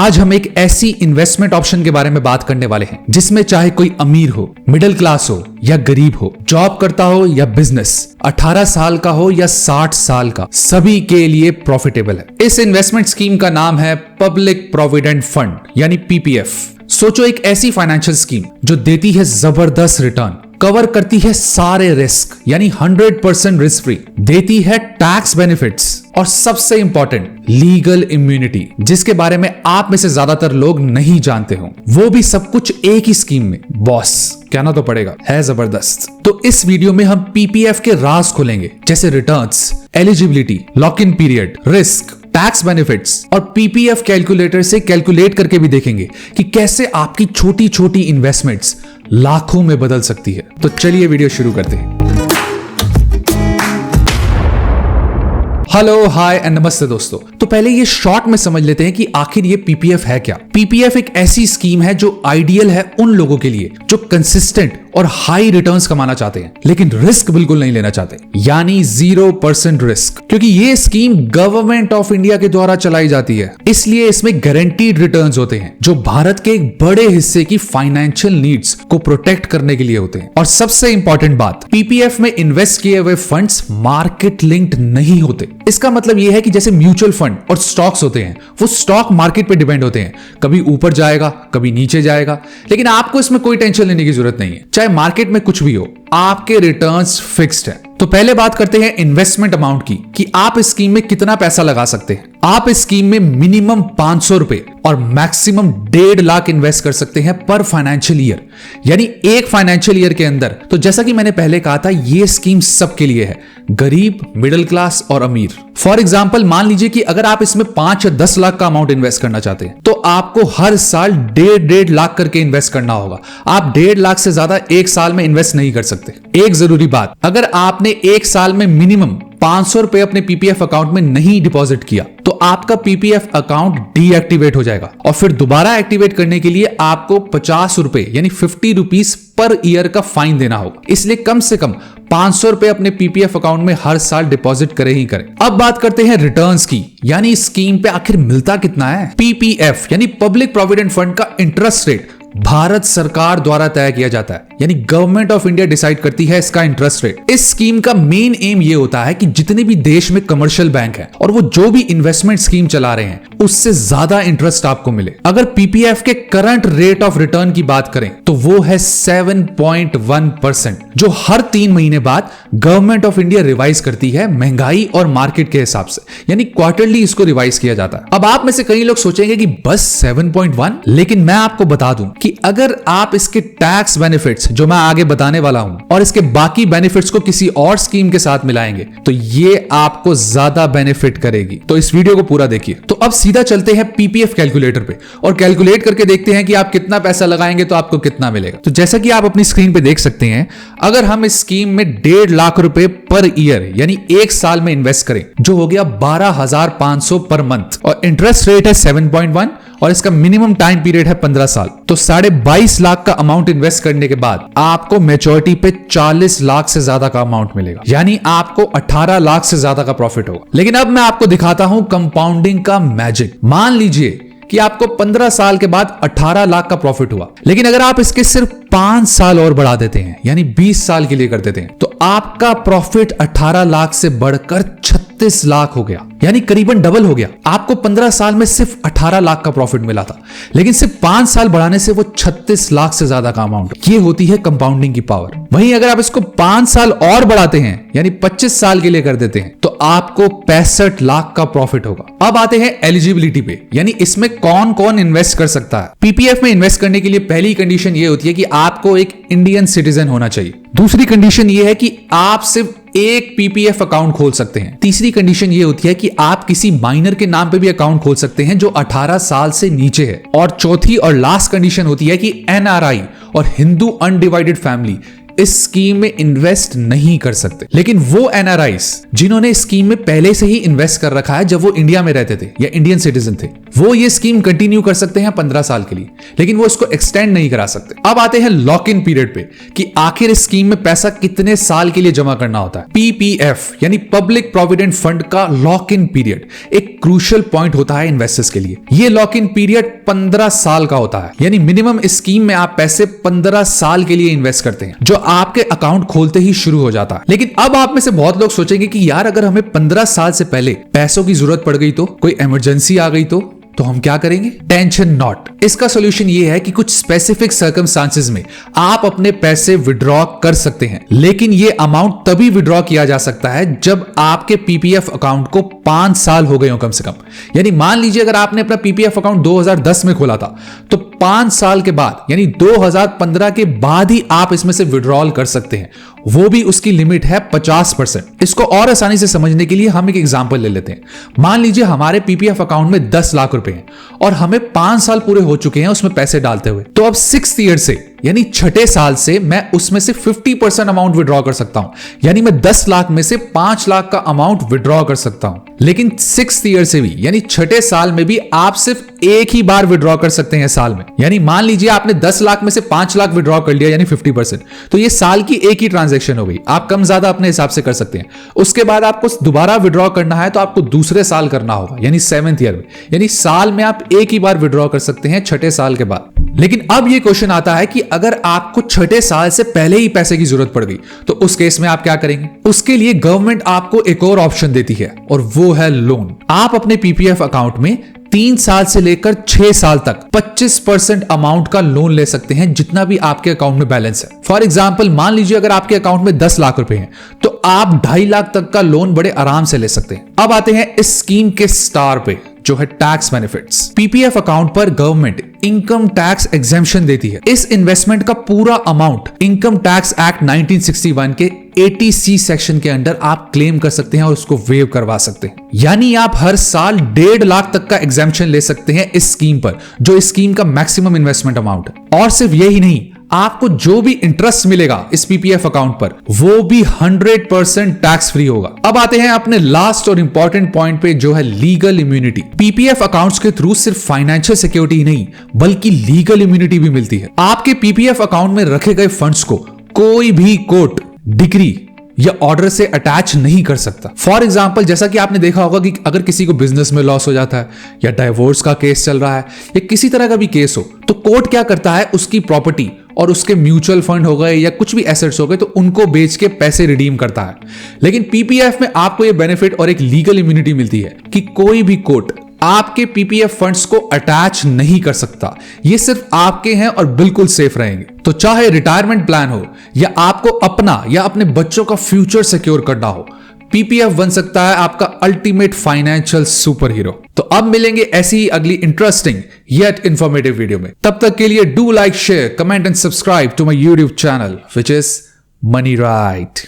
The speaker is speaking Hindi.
आज हम एक ऐसी इन्वेस्टमेंट ऑप्शन के बारे में बात करने वाले हैं जिसमें चाहे कोई अमीर हो, मिडिल क्लास हो या गरीब हो, जॉब करता हो या बिजनेस, 18 साल का हो या 60 साल का, सभी के लिए प्रॉफिटेबल है। इस इन्वेस्टमेंट स्कीम का नाम है पब्लिक प्रोविडेंट फंड यानी पीपीएफ। सोचो एक ऐसी फाइनेंशियल स्कीम जो देती है जबरदस्त रिटर्न, कवर करती है सारे रिस्क यानी 100% रिस्क फ्री, देती है टैक्स बेनिफिट्स और सबसे इंपॉर्टेंट लीगल इम्यूनिटी, जिसके बारे में आप में से ज्यादातर लोग नहीं जानते हो। वो भी सब कुछ एक ही स्कीम में। बॉस कहना तो पड़ेगा, है जबरदस्त। तो इस वीडियो में हम पीपीएफ के राज खोलेंगे, जैसे returns, eligibility, lock in period, risk, tax benefits और पीपीएफ कैलकुलेटर से कैलकुलेट करके भी देखेंगे कि कैसे आपकी छोटी छोटी इन्वेस्टमेंट्स लाखों में बदल सकती है। तो चलिए वीडियो शुरू करते हैं। हेलो, हाय एंड नमस्ते दोस्तों। तो पहले ये शॉर्ट में समझ लेते हैं कि आखिर ये पीपीएफ है क्या। पीपीएफ एक ऐसी स्कीम है जो आइडियल है उन लोगों के लिए जो कंसिस्टेंट और हाई रिटर्न्स कमाना चाहते हैं लेकिन रिस्क बिल्कुल नहीं लेना चाहते, यानी 0% रिस्क। क्योंकि ये स्कीम गवर्नमेंट ऑफ इंडिया के द्वारा चलाई जाती है, इसलिए इसमें गारंटीड रिटर्न्स होते हैं जो भारत के एक बड़े हिस्से की फाइनेंशियल नीड्स को प्रोटेक्ट करने के लिए होते हैं। और सबसे इंपॉर्टेंट बात, पीपीएफ में इन्वेस्ट किए हुए फंड्स मार्केट लिंक्ड नहीं होते। इसका मतलब यह है कि जैसे म्यूचुअल फंड और स्टॉक्स होते हैं, वो स्टॉक मार्केट पे डिपेंड होते हैं, कभी ऊपर जाएगा कभी नीचे जाएगा, लेकिन आपको इसमें कोई टेंशन लेने की जरूरत नहीं है। चाहे मार्केट में कुछ भी हो, आपके रिटर्न्स फिक्स्ड है। तो पहले बात करते हैं इन्वेस्टमेंट अमाउंट की कि आप इस स्कीम में कितना पैसा लगा सकते हैं। आप इस स्कीम में मिनिमम 500 रुपए और मैक्सिमम 1.5 लाख इन्वेस्ट कर सकते हैं पर फाइनेंशियल ईयर, यानी एक फाइनेंशियल ईयर के अंदर। तो जैसा कि मैंने पहले कहा था, यह स्कीम सबके लिए है, गरीब, मिडिल क्लास और अमीर। फॉर एग्जाम्पल, मान लीजिए कि अगर आप इसमें 5 या 10 लाख का अमाउंट इन्वेस्ट करना चाहते हैं तो आपको हर साल 1.5 लाख करके इन्वेस्ट करना होगा। आप 1.5 लाख से ज्यादा एक साल में इन्वेस्ट नहीं कर सकते। एक जरूरी बात, अगर आपने एक साल में मिनिमम 500 रुपए अपने पीपीएफ अकाउंट में नहीं डिपॉजिट किया तो आपका पीपीएफ अकाउंट डीएक्टिवेट हो जाएगा और फिर दोबारा एक्टिवेट करने के लिए आपको 50 रुपए यानी 50 रुपीस पर ईयर का फाइन देना होगा। इसलिए कम से कम 500 रुपए अपने पीपीएफ अकाउंट में हर साल डिपॉजिट करें ही करें। अब बात करते हैं रिटर्न्स की, यानी स्कीम पे आखिर मिलता कितना है। पीपीएफ यानी पब्लिक प्रोविडेंट फंड का इंटरेस्ट रेट भारत सरकार द्वारा तय किया जाता है, यानी गवर्नमेंट ऑफ इंडिया डिसाइड करती है इसका इंटरेस्ट रेट। इस स्कीम का मेन एम ये होता है कि जितने भी देश में कमर्शियल बैंक है और वो जो भी इन्वेस्टमेंट स्कीम चला रहे हैं उससे ज्यादा इंटरेस्ट आपको मिले। अगर पीपीएफ के करंट रेट ऑफ रिटर्न की बात करें तो वो है 7.1%, जो हर 3 महीने बाद गवर्नमेंट ऑफ इंडिया रिवाइज करती है महंगाई और मार्केट के हिसाब से, यानी क्वार्टरली इसको रिवाइज किया जाता है। अब आप में से कई लोग सोचेंगे कि बस 7.1, लेकिन मैं आपको बता दूं कि अगर आप इसके टैक्स बेनिफिट्स जो मैं आगे बताने वाला हूं और इसके बाकी बेनिफिट्स को किसी और स्कीम के साथ मिलाएंगे तो ये आपको ज्यादा बेनिफिट करेगी। तो इस वीडियो को पूरा देखिए। तो अब सीधा चलते हैं पीपीएफ कैलकुलेटर पे और कैलकुलेट करके देखते हैं कि आप कितना पैसा लगाएंगे तो आपको कितना मिलेगा। तो जैसा कि आप अपनी स्क्रीन पे देख सकते हैं, अगर हम इस स्कीम में 1.5 लाख रुपए पर ईयर यानी एक साल में इन्वेस्ट करें, जो हो गया 12,500 पर मंथ, और इंटरेस्ट रेट है 7.1 और इसका मिनिमम टाइम पीरियड है 15 साल, तो 22.5 लाख का अमाउंट इन्वेस्ट करने के बाद आपको मैच्योरिटी पे 40 लाख से ज्यादा का अमाउंट मिलेगा, यानी आपको 18 लाख से ज्यादा का प्रॉफिट होगा। लेकिन अब मैं आपको दिखाता हूं कंपाउंडिंग का मैजिक। मान लीजिए कि आपको 15 साल के बाद 18 लाख का प्रॉफिट हुआ, लेकिन अगर आप इसके सिर्फ 5 साल और बढ़ा देते हैं यानी 20 साल के लिए कर देते हैं तो आपका प्रॉफिट 18 लाख से बढ़कर 36 लाख हो गया, यानी करीबन डबल हो गया। आपको 15 साल में सिर्फ 18 लाख का प्रॉफिट मिला था, लेकिन सिर्फ 5 साल बढ़ाने से वो 36 लाख से ज्यादा का अमाउंट। ये होती है कंपाउंडिंग की पावर। वहीं अगर आप इसको 5 साल और बढ़ाते हैं यानी 25 साल के लिए कर देते हैं तो आपको 65 लाख का प्रॉफिट होगा। अब आते हैं एलिजिबिलिटी पे, यानी इसमें कौन कौन इन्वेस्ट कर सकता है। पीपीएफ में इन्वेस्ट करने के लिए पहली कंडीशन ये होती है कि आपको एक इंडियन सिटीजन होना चाहिए। दूसरी कंडीशन ये है कि आप सिर्फ एक पीपीएफ अकाउंट खोल सकते हैं। तीसरी कंडीशन ये होती है कि आप किसी माइनर के नाम पे भी अकाउंट खोल सकते हैं जो 18 साल से नीचे है। और चौथी और लास्ट कंडीशन होती है कि एनआरआई और हिंदू अनडिवाइडेड फैमिली इस स्कीम में इन्वेस्ट नहीं कर सकते। लेकिन वो एनआरआईज जिन्होंने स्कीम में पहले से ही इन्वेस्ट कर रखा है जब वो इंडिया में रहते थे या इंडियन सिटीजन थे, वो ये स्कीम कंटिन्यू कर सकते हैं 15 साल के लिए, लेकिन वो इसको एक्सटेंड नहीं करा सकते। अब आते हैं लॉक इन पीरियड पे कि आखिर इस स्कीम में पैसा कितने साल के लिए जमा करना होता है। पीपीएफ यानी पब्लिक प्रोविडेंट फंड का लॉक इन पीरियड एक क्रूशियल पॉइंट होता है इन्वेस्टर्स के लिए। ये लॉक इन पीरियड 15 साल का होता है, यानी मिनिमम इस स्कीम में आप पैसे 15 साल के लिए इन्वेस्ट करते हैं, जो आपके अकाउंट खोलते ही शुरू हो जाता है। लेकिन अब आप में से बहुत लोग सोचेंगे कि यार अगर हमें 15 साल से पहले पैसों की जरूरत पड़ गई तो, कोई इमरजेंसी आ गई तो हम क्या करेंगे? टेंशन नॉट, इसका सॉल्यूशन ये है कि कुछ स्पेसिफिक सर्कमस्टांसेस में आप अपने पैसे विड्रॉ कर सकते हैं, लेकिन ये अमाउंट तभी विड्रॉ किया जा सकता है जब आपके पीपीएफ अकाउंट को 5 साल हो गए हो कम से कम। यानी मान लीजिए अगर आपने अपना पीपीएफ अकाउंट 2010 में खोला था तो 5 साल के बाद यानी 2015 के बाद ही आप इसमें से विड्रॉल कर सकते हैं, वो भी उसकी लिमिट है 50%। इसको और आसानी से समझने के लिए हम एक एग्जांपल ले लेते हैं। मान लीजिए हमारे पीपीएफ अकाउंट में 10 लाख रुपए हैं और हमें 5 साल पूरे हो चुके हैं उसमें पैसे डालते हुए, तो अब 6th ईयर से यानी छठे साल से मैं उसमें से 50% अमाउंट विड्रॉ कर सकता हूं, यानी मैं 10 लाख में से 5 लाख का अमाउंट विड्रॉ कर सकता हूं। लेकिन 6th ईयर से भी यानी छठे साल में भी आप सिर्फ एक ही बार विड्रॉ कर सकते हैं साल में। यानी मान लीजिए आपने 10 लाख में से 5 लाख विड्रॉ कर लिया यानी 50%, तो ये साल की एक ही ट्रांजैक्शन हो गई। आप कम ज्यादा अपने हिसाब से कर सकते हैं। उसके बाद आपको दोबारा विड्रॉ करना है तो आपको दूसरे साल करना होगा यानी 7th ईयर में, यानी साल में आप एक ही बार विड्रॉ कर सकते हैं छठे साल के बाद। लेकिन अब ये क्वेश्चन आता है कि अगर आपको छठे साल से पहले ही पैसे की जरूरत पड़ गई तो उस केस में आप क्या करेंगे? उसके लिए गवर्नमेंट आपको एक और ऑप्शन देती है और वो है लोन। आप अपने पीपीएफ अकाउंट में 3 साल से लेकर 6 साल तक 25% अमाउंट का लोन ले सकते हैं, जितना भी आपके अकाउंट में बैलेंस है। फॉर एग्जांपल मान लीजिए अगर आपके अकाउंट में 10 लाख रुपए हैं तो आप 2.5 लाख तक का लोन बड़े आराम से ले सकते हैं। अब आते हैं इस स्कीम के स्टार पे, जो है टैक्स बेनिफिट्स। पीपीएफ अकाउंट पर गवर्नमेंट इनकम टैक्स एग्जेम्पशन देती है। इस इन्वेस्टमेंट का पूरा अमाउंट इनकम टैक्स एक्ट 1961 के 80C सेक्शन के अंडर आप क्लेम कर सकते हैं और उसको वेव करवा सकते हैं। यानी आप हर साल 1.5 लाख तक का एग्जेम्पशन ले सकते हैं इस स्कीम पर, जो इस स्कीम का मैक्सिमम इन्वेस्टमेंट अमाउंट है। और सिर्फ यही नहीं, आपको जो भी इंटरेस्ट मिलेगा इस पीपीएफ अकाउंट पर वो भी 100% टैक्स फ्री होगा। अब आते हैं अपने लास्ट और इंपॉर्टेंट पॉइंट पे, जो है लीगल इम्यूनिटी। पीपीएफ अकाउंट्स के थ्रू सिर्फ फाइनेंशियल सिक्योरिटी ही नहीं बल्कि लीगल इम्यूनिटी भी मिलती है। आपके पीपीएफ अकाउंट में रखे गए फंड्स को कोई भी कोर्ट, डिग्री या ऑर्डर से अटैच नहीं कर सकता। फॉर एग्जाम्पल, जैसा कि आपने देखा होगा कि अगर किसी को बिजनेस में लॉस हो जाता है या डाइवोर्स का केस चल रहा है या किसी तरह का भी केस हो, तो कोर्ट क्या करता है, उसकी प्रॉपर्टी और उसके म्यूचुअल फंड हो गए या कुछ भी एसेट्स हो गए तो उनको बेच के पैसे रिडीम करता है। लेकिन पीपीएफ में आपको यह बेनिफिट और एक लीगल इम्यूनिटी मिलती है कि कोई भी कोर्ट आपके पीपीएफ फंड्स को अटैच नहीं कर सकता। ये सिर्फ आपके हैं और बिल्कुल सेफ रहेंगे। तो चाहे रिटायरमेंट प्लान हो या आपको अपना या अपने बच्चों का फ्यूचर सिक्योर करना हो, पीपीएफ बन सकता है आपका अल्टीमेट फाइनेंशियल सुपर हीरो। तो अब मिलेंगे ऐसी ही अगली इंटरेस्टिंग येट इंफॉर्मेटिव वीडियो में। तब तक के लिए do like, share, comment and subscribe to my YouTube channel which is money right.